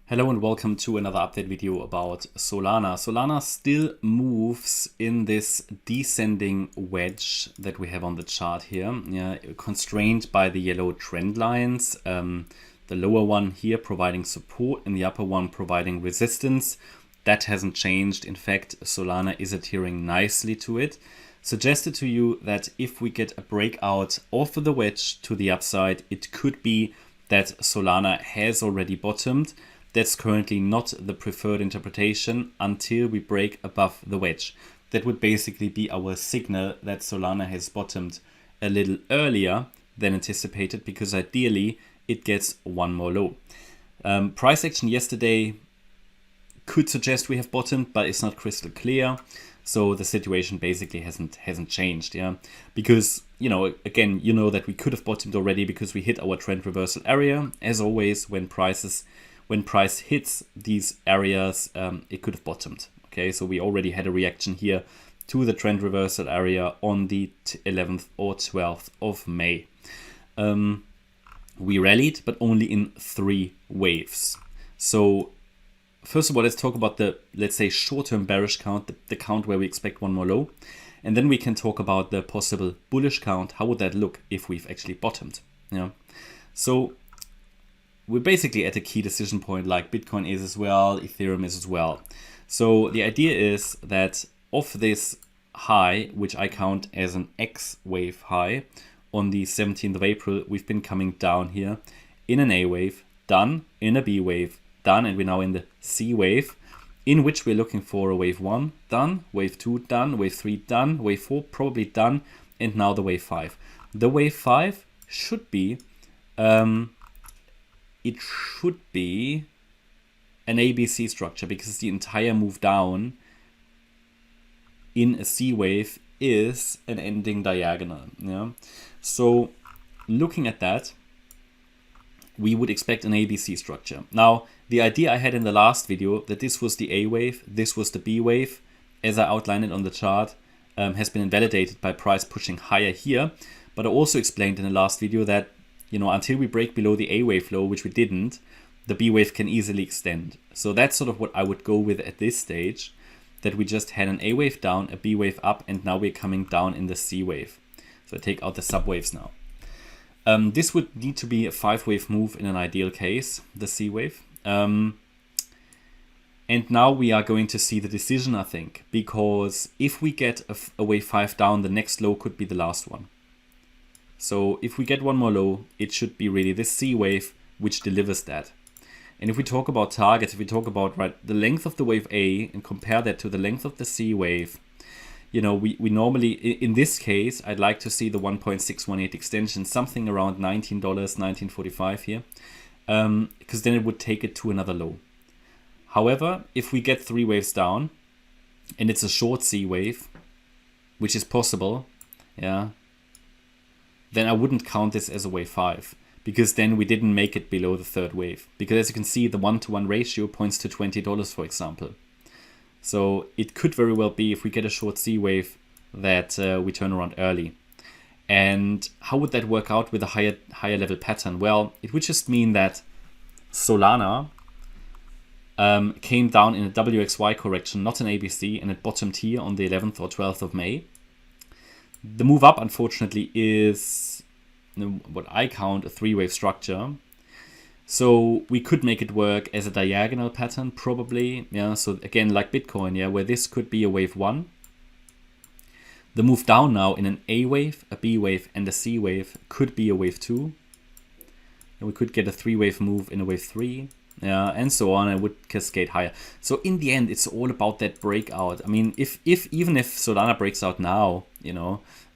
Hello and welcome to another update video about Solana. Solana still moves in this descending wedge that we have on the chart here, constrained by the yellow trend lines. The lower one here providing support and the upper one providing resistance. That hasn't changed. In fact, Solana is adhering nicely to it. Suggested to you that if we get a breakout off the wedge to the upside, it could be that Solana has already bottomed. That's currently not the preferred interpretation until we break above the wedge. That would basically be our signal that Solana has bottomed a little earlier than anticipated, because ideally it gets one more low. Price action yesterday could suggest we have bottomed, but it's not crystal clear. So the situation basically hasn't changed, because again, that we could have bottomed already because we hit our trend reversal area. As always, when price hits these areas, it could have bottomed. Okay, so we already had a reaction here to the trend reversal area on the 11th or 12th of May. We rallied, but only in 3 waves. So first of all, let's talk about the, let's say, short-term bearish count, the count where we expect one more low. And then we can talk about the possible bullish count. How would that look if we've actually bottomed? So we're basically at a key decision point, like Bitcoin is as well, Ethereum is as well. So the idea is that off this high, which I count as an X wave high on the 17th of April, we've been coming down here in an A wave, done, in a B wave, done, and we're now in the C wave, in which we're looking for a wave 1, done, wave 2, done, wave 3, done, wave 4, probably done, and now the wave 5. The wave 5 should be it should be an ABC structure, because the entire move down in a C wave is an ending diagonal. So looking at that, we would expect an ABC structure. Now, the idea I had in the last video that this was the A wave, this was the B wave, as I outlined it on the chart, has been invalidated by price pushing higher here. But I also explained in the last video that until we break below the A wave low, which we didn't, the B wave can easily extend. So that's sort of what I would go with at this stage, that we just had an A wave down, a B wave up, and now we're coming down in the C wave. So I take out the subwaves now. This would need to be a 5-wave move in an ideal case, the C wave. And now we are going to see the decision, I think, because if we get a wave 5 down, the next low could be the last one. So if we get one more low, it should be really this C wave which delivers that. And if we talk about targets, if we talk about the length of the wave A and compare that to the length of the C wave, we normally, in this case, I'd like to see the 1.618 extension, something around $19, $19.45 here, because then it would take it to another low. However, if we get 3 waves down and it's a short C wave, which is possible, then I wouldn't count this as a wave 5, because then we didn't make it below the 3rd wave. Because as you can see, the 1-to-1 ratio points to $20, for example. So it could very well be, if we get a short C wave, that we turn around early. And how would that work out with a higher level pattern? Well, it would just mean that Solana came down in a WXY correction, not an ABC, and it bottomed here on the 11th or 12th of May. The move up, unfortunately, is what I count a 3-wave structure. So we could make it work as a diagonal pattern, probably. So again, like Bitcoin, where this could be a wave 1. The move down now in an A wave, a B wave, and a C wave could be a wave 2. And we could get a 3-wave move in a wave 3. And so on, and would cascade higher. So in the end, it's all about that breakout. I mean, even if Solana breaks out now,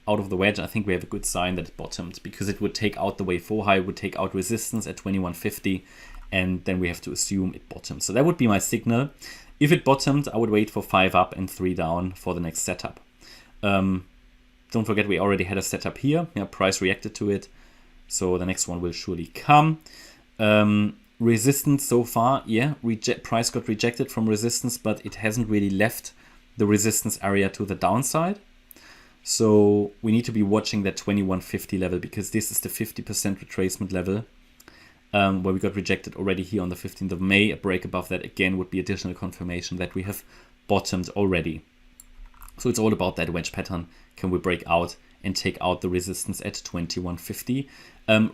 out of the wedge, I think we have a good sign that it bottomed, because it would take out the wave 4 high, would take out resistance at 2150, and then we have to assume it bottomed. So that would be my signal. If it bottomed, I would wait for 5 up and 3 down for the next setup. Don't forget, we already had a setup here. Price reacted to it, so the next one will surely come. Resistance so far, price got rejected from resistance, but it hasn't really left the resistance area to the downside. So we need to be watching that 2150 level, because this is the 50% retracement level. where we got rejected already here on the 15th of May. A break above that again would be additional confirmation that we have bottomed already. So it's all about that wedge pattern. Can we break out and take out the resistance at 21.50?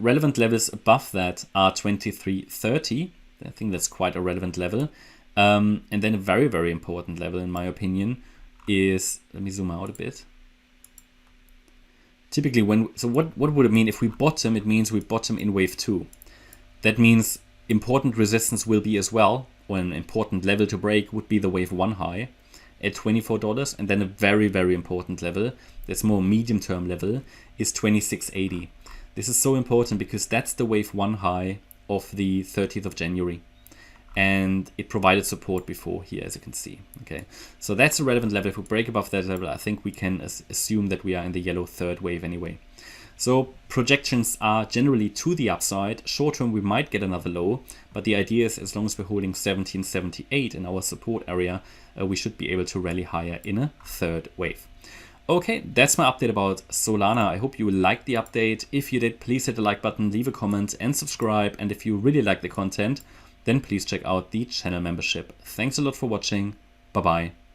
Relevant levels above that are 23.30. I think that's quite a relevant level. And then a very, very important level, in my opinion, is, let me zoom out a bit. Typically, what would it mean if we bottom? It means we bottom in wave 2. That means important resistance will be as well, or an important level to break would be the wave 1 high at $24, and then a very, very important level, that's more medium-term level, is 26.80. This is so important because that's the wave 1 high of the 30th of January. And it provided support before here, as you can see. Okay, so that's a relevant level. If we break above that level, I think we can assume that we are in the yellow third wave anyway. So projections are generally to the upside. Short term, we might get another low, but the idea is as long as we're holding 1778 in our support area, we should be able to rally higher in a third wave. Okay, that's my update about Solana. I hope you liked the update. If you did, please hit the like button, leave a comment and subscribe. And if you really like the content, then please check out the channel membership. Thanks a lot for watching. Bye-bye.